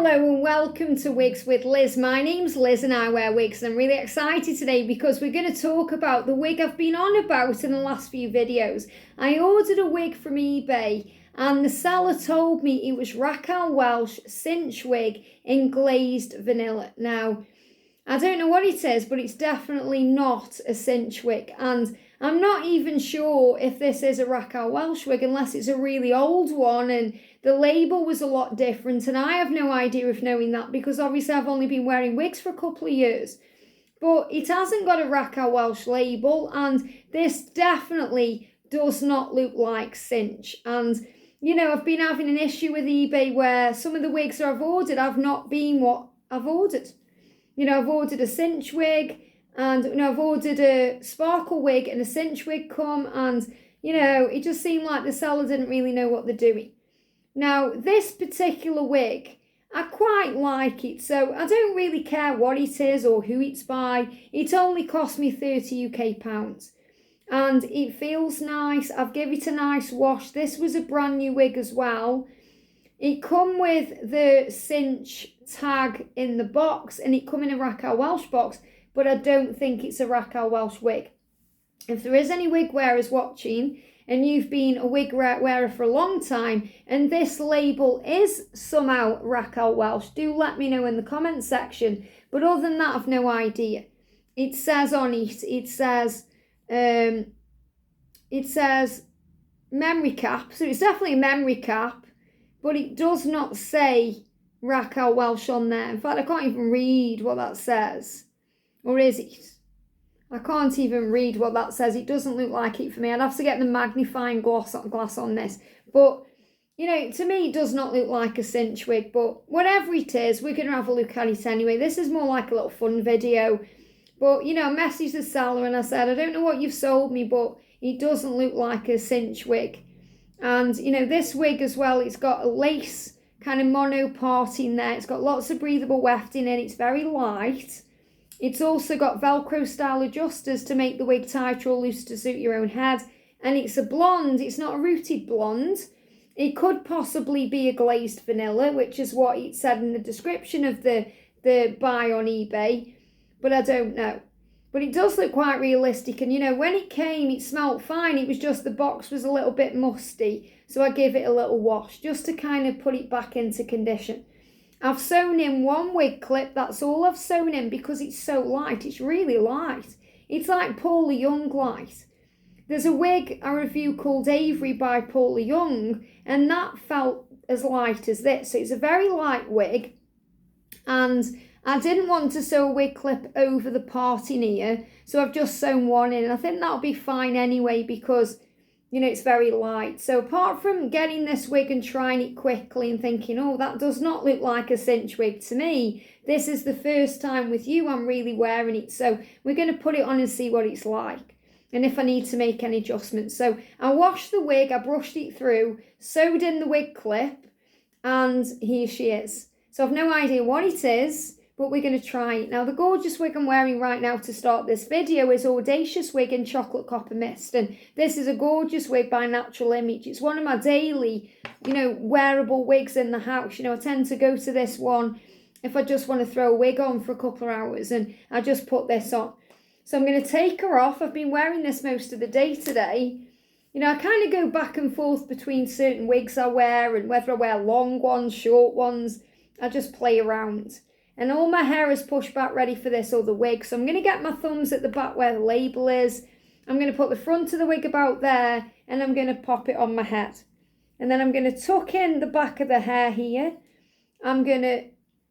Hello and welcome to Wigs with Liz. My name's Liz and I wear wigs, and I'm really excited today because we're going to talk about the wig I've been on about in the last few videos. I ordered a wig from eBay and the seller told me it was Raquel Welch cinch wig in glazed vanilla. Now, I don't know what it is, but it's definitely not a cinch wig, and I'm not even sure if this is a Raquel Welch wig unless it's a really old one and the label was a lot different, and I have no idea of knowing that because obviously I've only been wearing wigs for a couple of years. But it hasn't got a Raquel Welch label, and this definitely does not look like cinch. And you know, I've been having an issue with eBay where some of the wigs that I've ordered have not been what I've ordered. You know, I've ordered a cinch wig and, you know, I've ordered a sparkle wig and a cinch wig come, and, you know, it just seemed like the seller didn't really know what they're doing. Now, this particular wig, I quite like it, so I don't really care what it is or who it's by. It only cost me 30 UK pounds. And it feels nice. I've given it a nice wash. This was a brand new wig as well. It come with the cinch tag in the box, and it come in a Raquel Welch box, but I don't think it's a Raquel Welch wig. If there is any wig wearers watching and you've been a wig wearer for a long time and this label is somehow Raquel Welch, do let me know in the comment section. But other than that, I've no idea. It says on it says memory cap, so it's definitely a memory cap, but it does not say Raquel Welch on there. In fact, I can't even read what that says. Or is it? I can't even read what that says. It doesn't look like it for me. I'd have to get the magnifying glass on this. But, you know, to me, it does not look like a cinch wig. But whatever it is, we're going to have a look at it anyway. This is more like a little fun video. But, you know, I messaged the seller and I said, I don't know what you've sold me, but it doesn't look like a cinch wig. And, you know, this wig as well, it's got a lace kind of mono part in there. It's got lots of breathable wefting in. It's very light. It's also got Velcro style adjusters to make the wig tighter or loose to suit your own head. And it's a blonde. It's not a rooted blonde. It could possibly be a glazed vanilla, which is what it said in the description of the buy on eBay. But I don't know. But it does look quite realistic. And, you know, when it came, it smelled fine. It was just the box was a little bit musty. So I give it a little wash just to kind of put it back into condition. I've sewn in one wig clip. That's all I've sewn in because it's so light. It's really light. It's like Paula Young light. There's a wig I review called Avery by Paula Young, and that felt as light as this. So it's a very light wig, and I didn't want to sew a wig clip over the part in here, so I've just sewn one in. And I think that'll be fine anyway because, you know, it's very light. So apart from getting this wig and trying it quickly and thinking, oh, that does not look like a cinch wig to me, this is the first time with you I'm really wearing it. So we're going to put it on and see what it's like and if I need to make any adjustments. So I washed the wig, I brushed it through, sewed in the wig clip, and here she is. So I've no idea what it is, but we're going to try it. Now, the gorgeous wig I'm wearing right now to start this video is Audacious Wig in Chocolate Copper Mist. And this is a gorgeous wig by Natural Image. It's one of my daily, you know, wearable wigs in the house. You know, I tend to go to this one if I just want to throw a wig on for a couple of hours, and I just put this on. So I'm going to take her off. I've been wearing this most of the day today. You know, I kind of go back and forth between certain wigs I wear and whether I wear long ones, short ones. I just play around. And all my hair is pushed back ready for this other wig. So I'm going to get my thumbs at the back where the label is. I'm going to put the front of the wig about there, and I'm going to pop it on my head. And then I'm going to tuck in the back of the hair here. I'm going to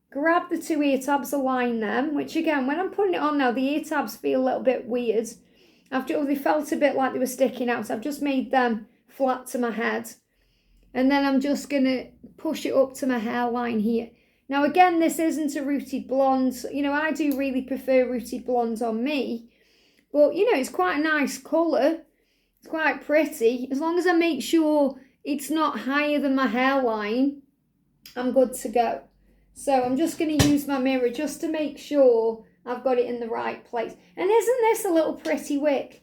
grab the two ear tabs, align them, which again, when I'm putting it on now, the ear tabs feel a little bit weird. They felt a bit like they were sticking out. So I've just made them flat to my head. And then I'm just going to push it up to my hairline here. Now, again, this isn't a rooted blonde. You know, I do really prefer rooted blondes on me. But, you know, it's quite a nice colour. It's quite pretty. As long as I make sure it's not higher than my hairline, I'm good to go. So I'm just going to use my mirror just to make sure I've got it in the right place. And isn't this a little pretty wig?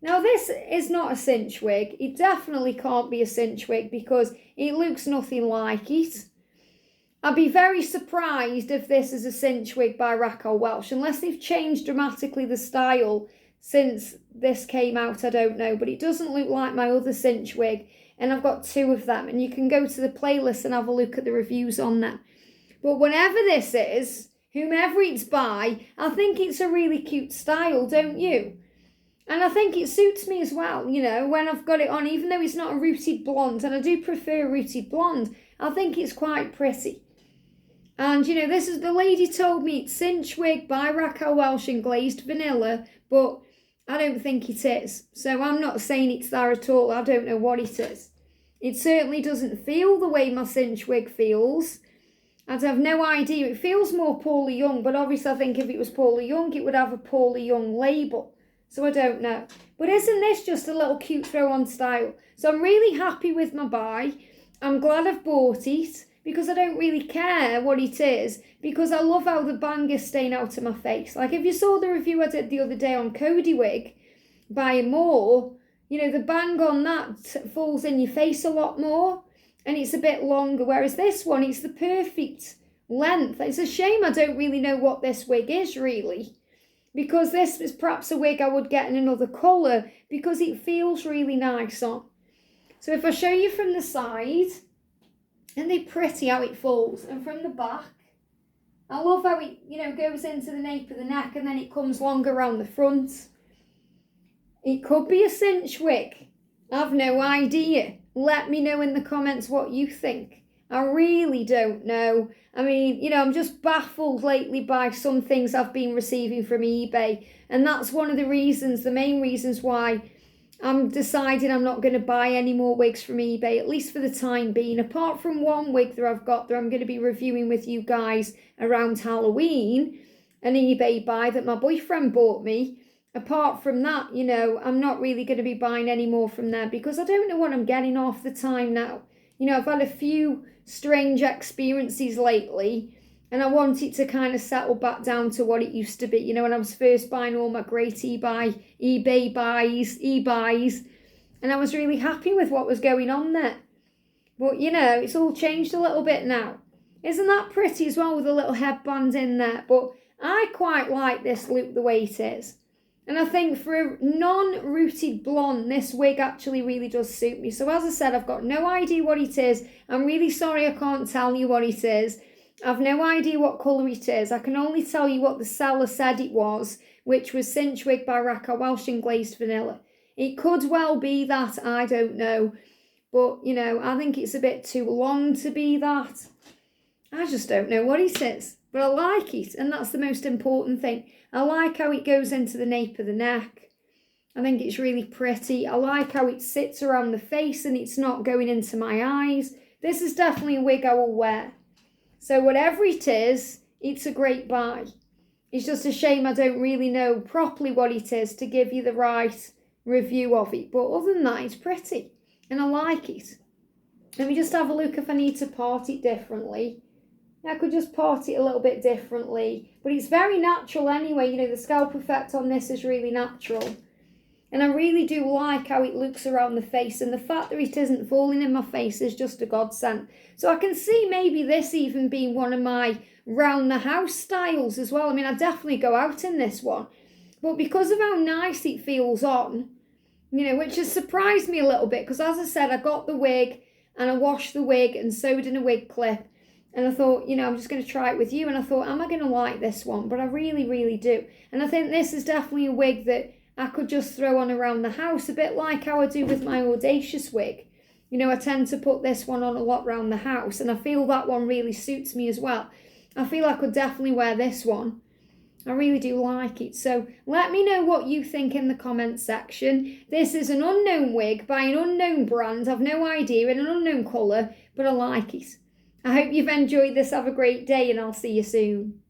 Now, this is not a cinch wig. It definitely can't be a cinch wig because it looks nothing like it. I'd be very surprised if this is a cinch wig by Raquel Welch, unless they've changed dramatically the style since this came out, I don't know. But it doesn't look like my other cinch wig, and I've got 2 of them. And you can go to the playlist and have a look at the reviews on them. But whenever this is, whomever it's by, I think it's a really cute style, don't you? And I think it suits me as well, you know, when I've got it on, even though it's not a rooted blonde, and I do prefer a rooted blonde, I think it's quite pretty. And, you know, this is, the lady told me it's cinch wig by Raquel Welch in glazed vanilla, but I don't think it is. So I'm not saying it's there at all. I don't know what it is. It certainly doesn't feel the way my cinch wig feels. I'd have no idea. It feels more Paula Young, but obviously I think if it was Paula Young, it would have a Paula Young label. So I don't know. But isn't this just a little cute throw-on style? So I'm really happy with my buy. I'm glad I've bought it, because I don't really care what it is, because I love how the bang is staying out of my face. Like if you saw the review I did the other day on Cody wig by More, you know, the bang on that falls in your face a lot more, and it's a bit longer, whereas this one, it's the perfect length. It's a shame I don't really know what this wig is really, because this is perhaps a wig I would get in another colour, because it feels really nice on. So if I show you from the side, and they're pretty how it falls, and from the back, I love how it, you know, goes into the nape of the neck and then it comes longer around the front. It could be a cinch wig. I've no idea. Let me know in the comments what you think. I really don't know. I mean, you know, I'm just baffled lately by some things I've been receiving from eBay, and that's one of the reasons, the main reasons why I'm deciding I'm not going to buy any more wigs from eBay, at least for the time being. Apart from one wig that I've got that I'm going to be reviewing with you guys around Halloween, an eBay buy that my boyfriend bought me. Apart from that, you know, I'm not really going to be buying any more from there, because I don't know what I'm getting half the time now. You know, I've had a few strange experiences lately, and I want it to kind of settle back down to what it used to be. You know, when I was first buying all my great eBay buys, e-buys, and I was really happy with what was going on there. But, you know, it's all changed a little bit now. Isn't that pretty as well, with a little headband in there? But I quite like this look the way it is. And I think for a non-rooted blonde, this wig actually really does suit me. So as I said, I've got no idea what it is. I'm really sorry I can't tell you what it is. I've no idea what colour it is. I can only tell you what the seller said it was, which was cinch wig by Raquel Welch in glazed vanilla. It could well be that, I don't know. But, you know, I think it's a bit too long to be that. I just don't know what it is. But I like it, and that's the most important thing. I like how it goes into the nape of the neck. I think it's really pretty. I like how it sits around the face and it's not going into my eyes. This is definitely a wig I will wear. So whatever it is, it's a great buy. It's just a shame I don't really know properly what it is to give you the right review of it. But other than that, it's pretty and I like it. Let me just have a look if I need to part it differently. I could just part it a little bit differently. But it's very natural anyway. You know, the scalp effect on this is really natural. And I really do like how it looks around the face. And the fact that it isn't falling in my face is just a godsend. So I can see maybe this even being one of my round the house styles as well. I mean, I definitely go out in this one. But because of how nice it feels on, you know, which has surprised me a little bit. Because as I said, I got the wig and I washed the wig and sewed in a wig clip. And I thought, you know, I'm just going to try it with you. And I thought, am I going to like this one? But I really, really do. And I think this is definitely a wig that I could just throw on around the house, a bit like how I do with my Audacious wig. You know, I tend to put this one on a lot around the house. And I feel that one really suits me as well. I feel I could definitely wear this one. I really do like it. So let me know what you think in the comments section. This is an unknown wig by an unknown brand. I've no idea, in an unknown colour, but I like it. I hope you've enjoyed this. Have a great day and I'll see you soon.